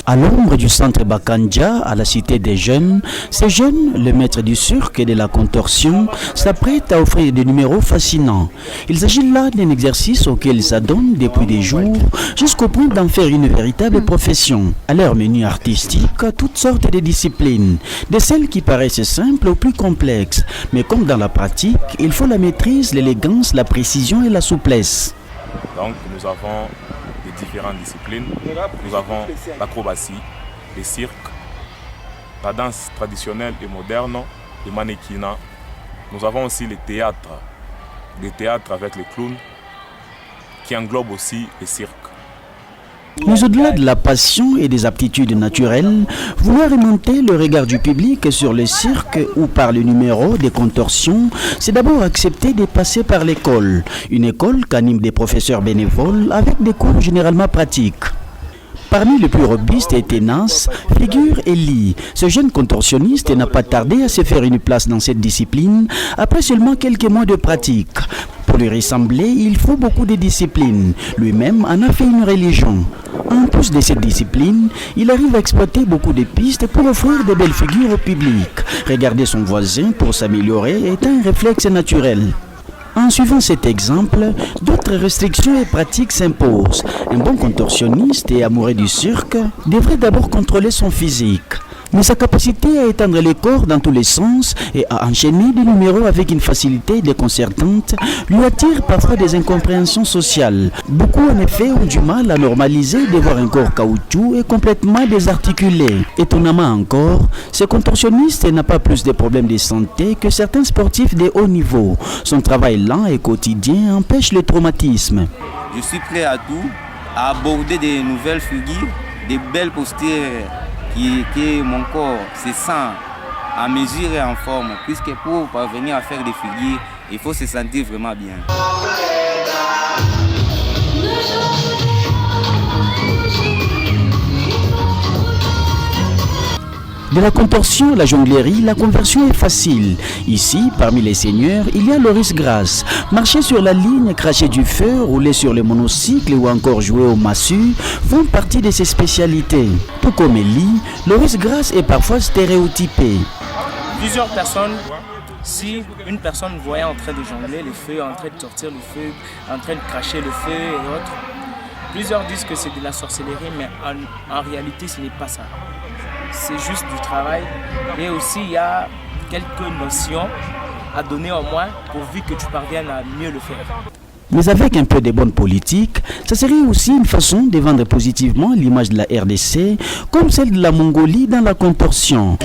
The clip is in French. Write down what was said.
À l'ombre du centre Bakandja, à la cité des jeunes, ces jeunes, le maître du cirque et de la contorsion, s'apprêtent à offrir des numéros fascinants. Il s'agit là d'un exercice auquel ils s'adonnent depuis des jours, jusqu'au point d'en faire une véritable profession. À leur menu artistique, toutes sortes de disciplines, de celles qui paraissent simples aux plus complexes. Mais comme dans la pratique, il faut la maîtrise, l'élégance, la précision et la souplesse. Donc nous avons des différentes disciplines. Nous avons l'acrobatie, le cirque, la danse traditionnelle et moderne, le mannequinat. Nous avons aussi le théâtre, des théâtres avec les clowns, qui englobent aussi le cirque. Mais au-delà de la passion et des aptitudes naturelles, vouloir remonter le regard du public sur le cirque ou par le numéro des contorsions, c'est d'abord accepter de passer par l'école. Une école qu'animent des professeurs bénévoles avec des cours généralement pratiques. Parmi les plus robustes et tenaces, figure Eli. Ce jeune contorsionniste n'a pas tardé à se faire une place dans cette discipline après seulement quelques mois de pratique. Pour lui ressembler, il faut beaucoup de discipline. Lui-même en a fait une religion. En plus de cette discipline, il arrive à exploiter beaucoup de pistes pour offrir de belles figures au public. Regarder son voisin pour s'améliorer est un réflexe naturel. En suivant cet exemple, d'autres restrictions et pratiques s'imposent. Un bon contorsionniste et amoureux du cirque devrait d'abord contrôler son physique. Mais sa capacité à étendre les corps dans tous les sens et à enchaîner des numéros avec une facilité déconcertante lui attire parfois des incompréhensions sociales. Beaucoup en effet ont du mal à normaliser de voir un corps caoutchouc et complètement désarticulé. Étonnamment encore, ce contorsionniste n'a pas plus de problèmes de santé que certains sportifs de haut niveau. Son travail lent et quotidien empêche le traumatisme. Je suis prêt à tout, à aborder des nouvelles figures, des belles postures que mon corps se sent à mesure et en forme, puisque pour parvenir à faire des figures, il faut se sentir vraiment bien. De la contorsion à la jonglerie, la conversion est facile. Ici, parmi les seigneurs, il y a Loris Grasse. Marcher sur la ligne, cracher du feu, rouler sur le monocycle ou encore jouer au massue font partie de ses spécialités. Tout comme Eli, Loris Grasse est parfois stéréotypé. Plusieurs personnes, si une personne voyait en train de jongler le feu, en train de sortir le feu, en train de cracher le feu et autres, plusieurs disent que c'est de la sorcellerie, mais en réalité ce n'est pas ça. C'est juste du travail et aussi il y a quelques notions à donner au moins pourvu que tu parviennes à mieux le faire. Mais avec un peu de bonne politique, ça serait aussi une façon de vendre positivement l'image de la RDC comme celle de la Mongolie dans la contorsion.